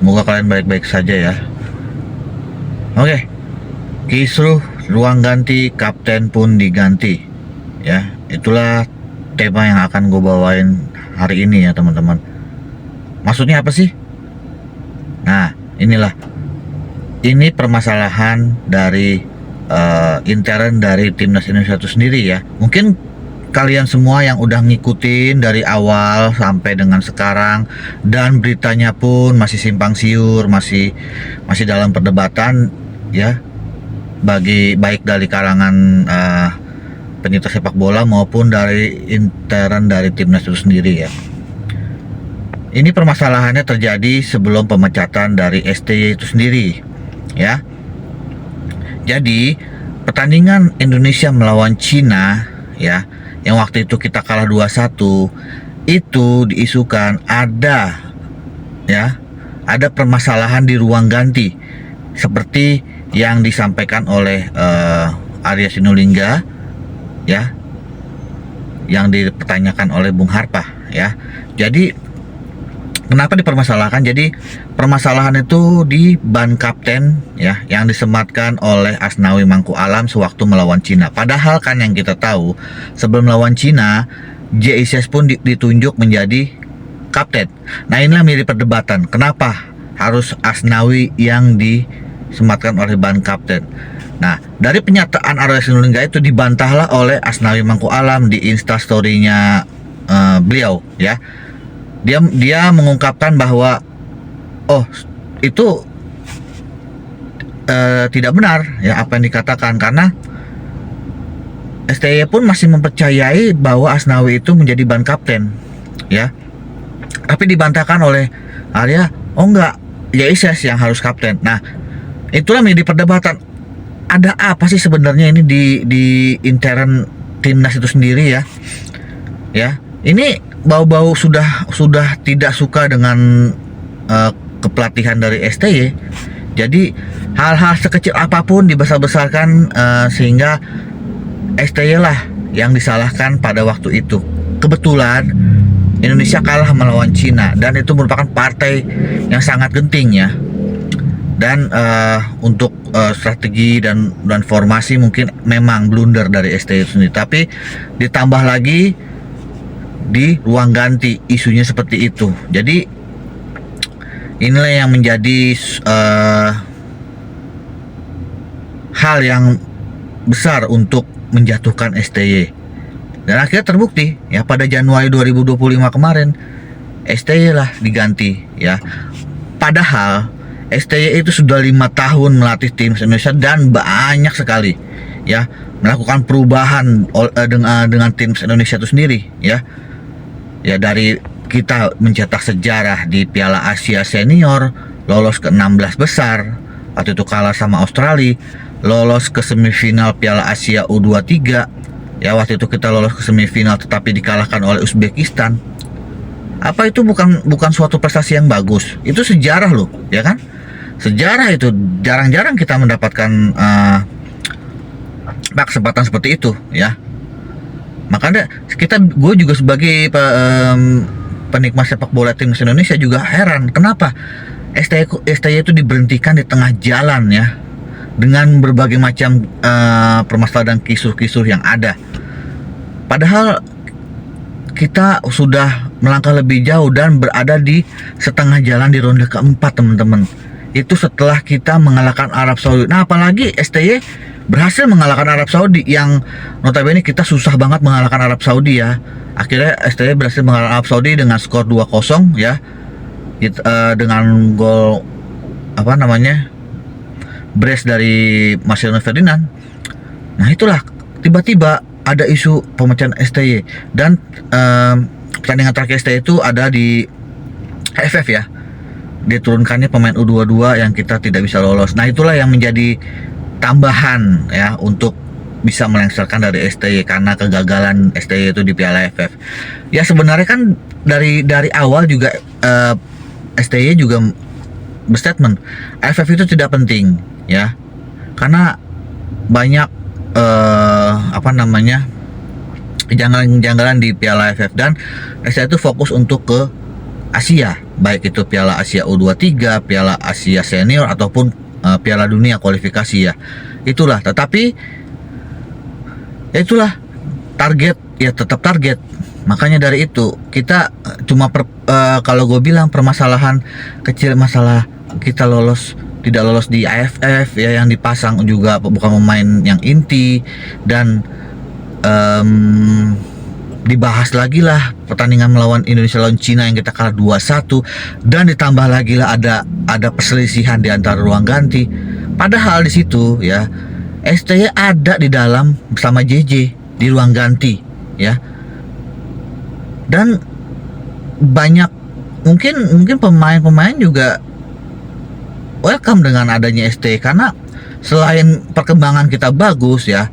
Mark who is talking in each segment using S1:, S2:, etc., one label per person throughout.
S1: Semoga kalian baik-baik saja ya. Oke, kisruh ruang ganti, kapten pun diganti. Ya, itulah tema yang akan gue bawain hari ini ya teman-teman. Maksudnya apa sih? Nah, ini permasalahan dari intern dari timnas Indonesia itu sendiri ya. Mungkin kalian semua yang udah ngikutin dari awal sampai dengan sekarang, dan beritanya pun masih simpang siur, masih dalam perdebatan ya, baik dari kalangan penyintas sepak bola maupun dari intern dari timnas itu sendiri ya. Ini permasalahannya terjadi sebelum pemecatan dari STY itu sendiri ya. Jadi pertandingan Indonesia melawan Cina ya, yang waktu itu kita kalah 2-1, itu diisukan ada permasalahan di ruang ganti seperti yang disampaikan oleh Arya Sinulinga ya, yang dipertanyakan oleh Bung Harpah ya. Jadi kenapa dipermasalahkan? Jadi permasalahan itu di ban kapten ya, yang disematkan oleh Asnawi Mangku Alam sewaktu melawan Cina. Padahal kan yang kita tahu, sebelum melawan Cina, JICS pun ditunjuk menjadi kapten. Nah, inilah menjadi perdebatan. Kenapa harus Asnawi yang disematkan oleh ban kapten? Nah, dari pernyataan Arya Sinulinga itu dibantahlah oleh Asnawi Mangku Alam di instastory-nya beliau ya. Dia mengungkapkan bahwa itu tidak benar ya apa yang dikatakan, karena STY pun masih mempercayai bahwa Asnawi itu menjadi ban kapten ya. Tapi dibantahkan oleh Arya, enggak, Ises yang harus kapten. Nah, itulah menjadi perdebatan. Ada apa sih sebenarnya ini di intern timnas itu sendiri ya? Ya, ini bau-bau sudah tidak suka dengan kepelatihan dari STY. Jadi hal-hal sekecil apapun dibesar-besarkan sehingga STY lah yang disalahkan pada waktu itu. Kebetulan Indonesia kalah melawan Cina dan itu merupakan partai yang sangat genting ya. Dan untuk strategi dan formasi mungkin memang blunder dari STY itu sendiri. Tapi ditambah lagi di ruang ganti isunya seperti itu. Jadi inilah yang menjadi hal yang besar untuk menjatuhkan STY. Dan akhirnya terbukti ya, pada Januari 2025 kemarin STY lah diganti ya. Padahal STY itu sudah 5 tahun melatih tim Indonesia dan banyak sekali ya melakukan perubahan dengan tim Indonesia itu sendiri ya. Ya, dari kita mencetak sejarah di Piala Asia Senior, lolos ke 16 besar, waktu itu kalah sama Australia, lolos ke semifinal Piala Asia U23, ya waktu itu kita lolos ke semifinal tetapi dikalahkan oleh Uzbekistan. Apa itu bukan suatu prestasi yang bagus? Itu sejarah loh, ya kan? Sejarah itu jarang-jarang kita mendapatkan kesempatan seperti itu, ya. Makanya gue juga sebagai penikmat sepak bola timnas Indonesia juga heran kenapa STY itu diberhentikan di tengah jalan ya, dengan berbagai macam permasalahan dan kisruh-kisruh yang ada. Padahal kita sudah melangkah lebih jauh dan berada di setengah jalan di ronde keempat teman-teman. Itu setelah kita mengalahkan Arab Saudi. Nah, apalagi STY berhasil mengalahkan Arab Saudi yang notabene kita susah banget mengalahkan Arab Saudi ya. Akhirnya STY berhasil mengalahkan Arab Saudi dengan skor 2-0 ya. Dengan gol brace dari Marcelino Ferdinand. Nah, itulah tiba-tiba ada isu pemecahan STY dan pertandingan terakhir STY itu ada di AFF ya. Diturunkannya pemain U22 yang kita tidak bisa lolos. Nah, itulah yang menjadi tambahan ya untuk bisa melengsarkan dari STY karena kegagalan STY itu di Piala AFF. Ya, sebenarnya kan dari awal juga STY juga berstatement AFF itu tidak penting ya, karena banyak kejanggalan di Piala AFF dan STY itu fokus untuk ke Asia baik itu Piala Asia U23, Piala Asia Senior ataupun Piala Dunia kualifikasi ya. Tetapi itulah target ya, tetap target. Makanya dari itu kita cuma kalau gue bilang permasalahan kecil, masalah kita tidak lolos di AFF ya, yang dipasang juga bukan pemain yang inti, dan dibahas lagi lah pertandingan melawan Indonesia lawan Cina yang kita kalah 2-1, dan ditambah lagi lah ada perselisihan di antara ruang ganti. Padahal di situ ya STY ada di dalam bersama JJ di ruang ganti ya, dan banyak mungkin pemain-pemain juga welcome dengan adanya STY, karena selain perkembangan kita bagus ya,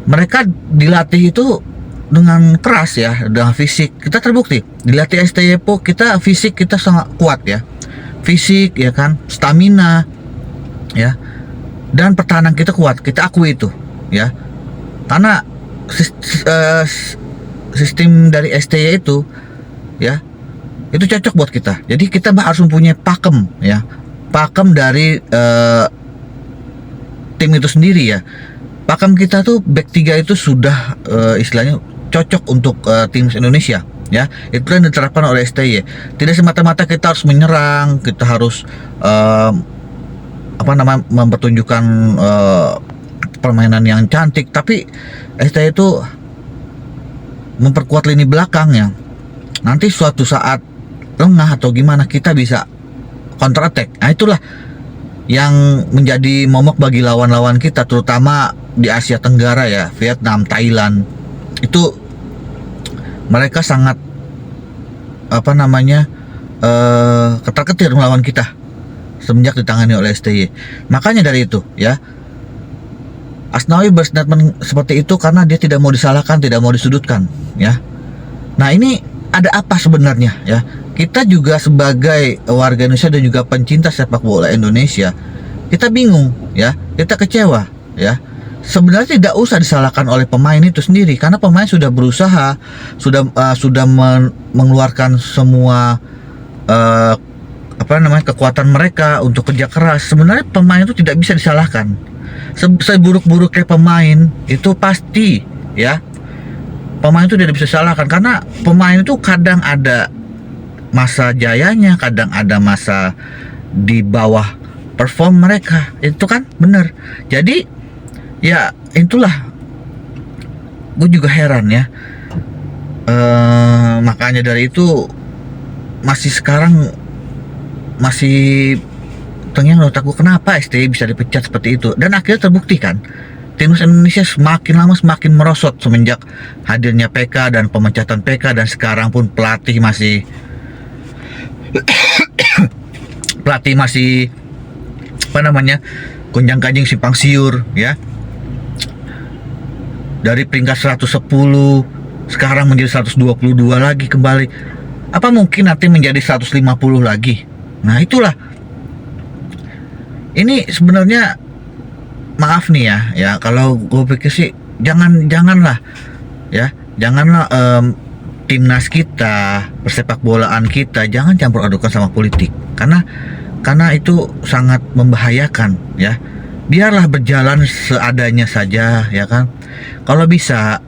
S1: mereka dilatih itu dengan keras ya, dengan fisik. Kita terbukti dilatih STY kita, fisik kita sangat kuat ya, fisik ya kan, stamina ya, dan pertahanan kita kuat, kita akui itu ya, karena sistem dari STY itu ya, itu cocok buat kita. Jadi kita harus mempunyai pakem ya, pakem dari tim itu sendiri ya. Pakem kita tuh back 3 itu sudah istilahnya cocok untuk tim Indonesia ya. Itu yang diterapkan oleh STY. Tidak semata-mata kita harus menyerang, kita harus mempertunjukkan permainan yang cantik, tapi STY itu memperkuat lini belakangnya. Nanti suatu saat lengah atau gimana, kita bisa counter attack. Nah, itulah yang menjadi momok bagi lawan-lawan kita, terutama di Asia Tenggara ya, Vietnam, Thailand. Itu mereka sangat ketar-ketir melawan kita semenjak ditangani oleh STY. Makanya dari itu ya, Asnawi berstatement seperti itu karena dia tidak mau disalahkan, tidak mau disudutkan ya. Nah, ini ada apa sebenarnya ya? Kita juga sebagai warga Indonesia dan juga pencinta sepak bola Indonesia, kita bingung ya, kita kecewa ya. Sebenarnya tidak usah disalahkan oleh pemain itu sendiri, karena pemain sudah berusaha, sudah mengeluarkan semua kekuatan mereka untuk kerja keras. Sebenarnya pemain itu tidak bisa disalahkan. Seburuk-buruknya pemain itu pasti ya, pemain itu tidak bisa disalahkan, karena pemain itu kadang ada masa jayanya, kadang ada masa di bawah perform mereka, itu kan bener. Jadi ya itulah, gue juga heran ya. Makanya dari itu sekarang masih tengah menurut aku, kenapa STY bisa dipecat seperti itu. Dan akhirnya terbukti kan, timnas Indonesia semakin lama semakin merosot semenjak hadirnya PK dan pemecatan PK, dan sekarang pun pelatih masih gonjang-ganjing simpang siur ya. Dari peringkat 110 sekarang menjadi 122 lagi kembali. Apa mungkin nanti menjadi 150 lagi? Nah, itulah. Ini sebenarnya, maaf nih ya, kalau gue pikir sih janganlah timnas kita, persepak bolaan kita jangan campur adukan sama politik, karena itu sangat membahayakan ya. Biarlah berjalan seadanya saja ya kan. Kalau bisa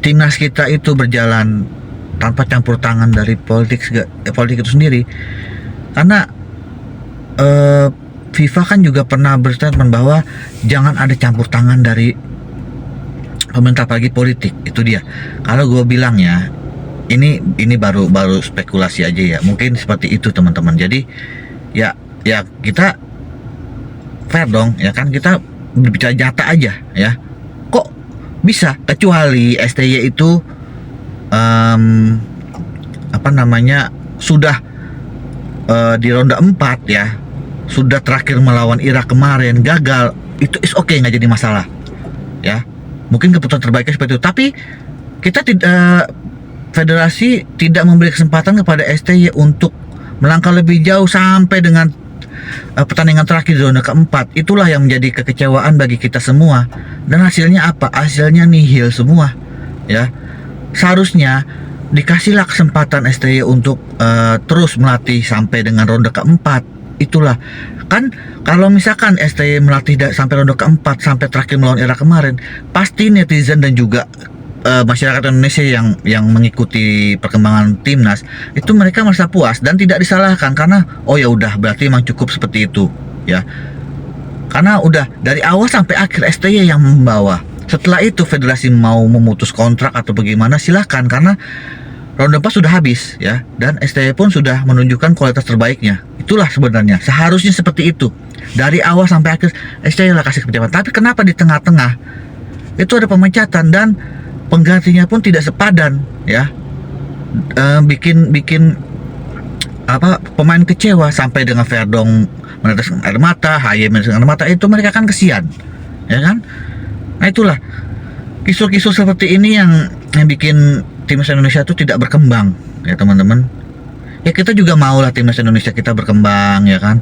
S1: timnas kita itu berjalan tanpa campur tangan dari politik itu sendiri, karena FIFA kan juga pernah berstatement bahwa jangan ada campur tangan dari pemerintah bagi politik. Itu dia. Kalau gue bilang ya, ini baru spekulasi aja ya, mungkin seperti itu teman-teman. Jadi ya kita fair dong ya kan, kita berbicara nyata aja ya. Kok bisa, kecuali STY itu sudah di ronde 4 ya, sudah terakhir melawan Irak kemarin gagal, itu is oke, nggak jadi masalah ya. Mungkin keputusan terbaiknya seperti itu, tapi kita tidak, federasi tidak memberi kesempatan kepada STY untuk melangkah lebih jauh sampai dengan pertandingan terakhir di ronde keempat. Itulah yang menjadi kekecewaan bagi kita semua. Dan hasilnya apa? Hasilnya nihil semua ya. Seharusnya dikasihlah kesempatan STY untuk terus melatih sampai dengan ronde keempat. Itulah kan, kalau misalkan STY melatih sampai ronde keempat, sampai terakhir melawan Irak kemarin, pasti netizen dan juga masyarakat Indonesia yang mengikuti perkembangan timnas itu mereka merasa puas dan tidak disalahkan, karena oh ya udah, berarti emang cukup seperti itu ya, karena udah dari awal sampai akhir STY yang membawa. Setelah itu federasi mau memutus kontrak atau bagaimana silahkan, karena ronde 4 sudah habis ya, dan STY pun sudah menunjukkan kualitas terbaiknya. Itulah sebenarnya seharusnya seperti itu, dari awal sampai akhir STY lah kasih kepercayaan. Tapi kenapa di tengah-tengah itu ada pemecatan dan penggantinya pun tidak sepadan ya, bikin apa, pemain kecewa, sampai dengan Verdong menetes air mata, HY menetes air mata, itu mereka kan kesian ya kan. Nah itulah kisru-kisru seperti ini yang bikin timnas Indonesia itu tidak berkembang ya teman-teman. Ya kita juga mau lah timnas Indonesia kita berkembang ya kan,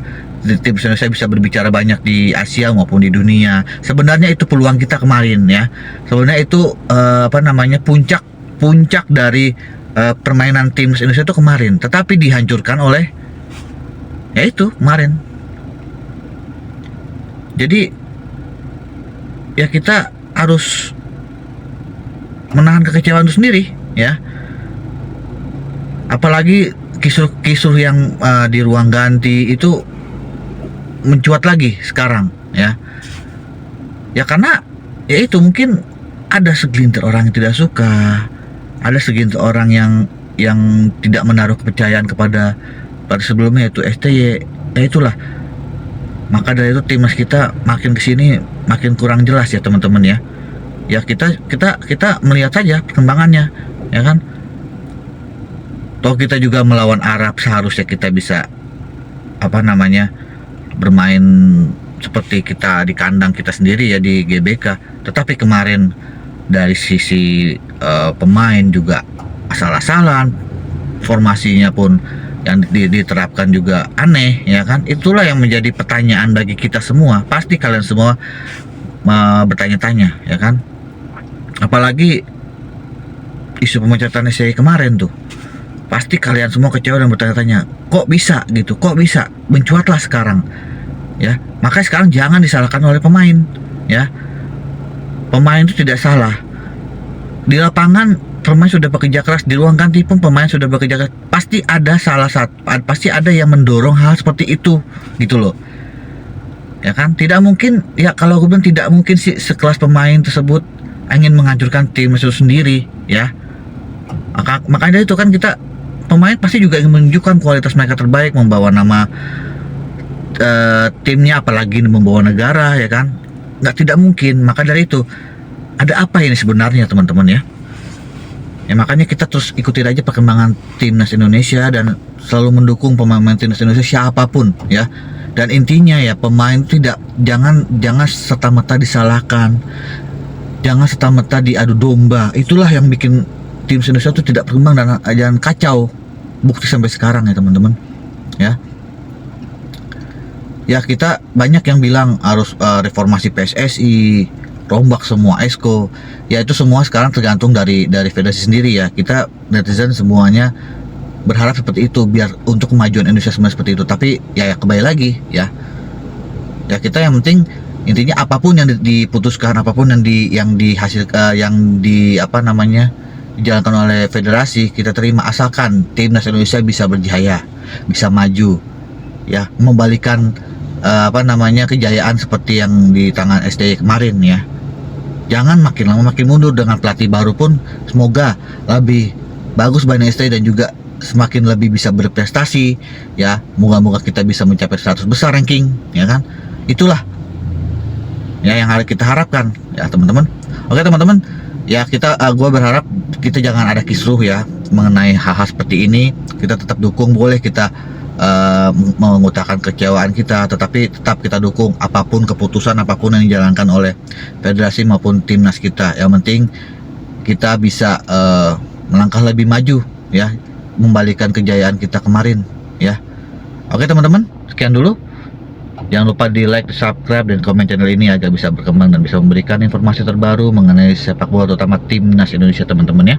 S1: timnas Indonesia bisa berbicara banyak di Asia maupun di dunia. Sebenarnya itu peluang kita kemarin ya, sebenarnya itu apa namanya, puncak dari permainan timnas Indonesia itu kemarin, tetapi dihancurkan oleh ya itu kemarin. Jadi ya kita harus menahan kekecewaan itu sendiri ya. Apalagi kisruh-kisruh yang di ruang ganti itu mencuat lagi sekarang ya. Ya karena ya itu mungkin ada segelintir orang yang tidak suka, ada segelintir orang yang tidak menaruh kepercayaan kepada sebelumnya itu STY. Ya itulah, maka dari itu timnas kita makin kesini makin kurang jelas ya teman-teman ya. Ya kita melihat saja perkembangannya ya kan. Toh kita juga melawan Arab, seharusnya kita bisa apa namanya, bermain seperti kita di kandang kita sendiri ya di GBK. Tetapi kemarin dari sisi pemain juga asal-asalan, formasinya pun yang diterapkan juga aneh ya kan. Itulah yang menjadi pertanyaan bagi kita semua. Pasti kalian semua bertanya-tanya ya kan. Apalagi isu pemecatan STY kemarin tuh, pasti kalian semua kecewa dan bertanya-tanya, kok bisa gitu, kok bisa mencuatlah sekarang ya. Makanya sekarang jangan disalahkan oleh pemain ya. Pemain itu tidak salah. Di lapangan pemain sudah bekerja keras, di ruang ganti pun pemain sudah bekerja keras. Pasti ada pasti ada yang mendorong hal seperti itu gitu loh ya kan. Tidak mungkin ya, kalau gue bilang tidak mungkin sih sekelas pemain tersebut ingin menghancurkan tim itu sendiri ya. Makanya itu kan kita pemain pasti juga ingin menunjukkan kualitas mereka terbaik, membawa nama timnya, apalagi membawa negara ya kan. Tidak mungkin. Maka dari itu, ada apa ini sebenarnya teman-teman ya. Ya makanya kita terus ikutin aja perkembangan timnas Indonesia dan selalu mendukung pemain timnas Indonesia siapapun ya. Dan intinya ya, pemain jangan serta-merta disalahkan, jangan serta-merta diadu domba. Itulah yang bikin timnas Indonesia itu tidak berkembang dan kacau. Bukti sampai sekarang ya teman-teman ya. Ya kita banyak yang bilang harus reformasi PSSI, rombak semua ESCO. Ya itu semua sekarang tergantung dari federasi sendiri ya. Kita netizen semuanya berharap seperti itu, biar untuk kemajuan Indonesia sebenarnya seperti itu. Tapi ya kembali lagi ya. Ya kita yang penting intinya apapun yang diputuskan, apapun yang dihasilkan, dijalankan oleh federasi, kita terima asalkan timnas Indonesia bisa berjaya, bisa maju ya, membalikan kejayaan seperti yang di tangan STY kemarin ya. Jangan makin lama makin mundur. Dengan pelatih baru pun semoga lebih bagus bagi STY dan juga semakin lebih bisa berprestasi ya. Moga-moga kita bisa mencapai 100 besar ranking ya kan. Itulah ya yang harus kita harapkan ya teman-teman. Oke teman-teman ya, gue berharap kita jangan ada kisruh ya mengenai hal-hal seperti ini. Kita tetap dukung, boleh kita mengutarakan kecewaan kita, tetapi tetap kita dukung apapun keputusan, apapun yang dijalankan oleh federasi maupun timnas kita. Yang penting kita bisa melangkah lebih maju ya, membalikan kejayaan kita kemarin ya. Oke teman-teman, sekian dulu. Jangan lupa di like, di subscribe, dan komen channel ini agar bisa berkembang dan bisa memberikan informasi terbaru mengenai sepak bola, terutama timnas Indonesia teman-teman ya.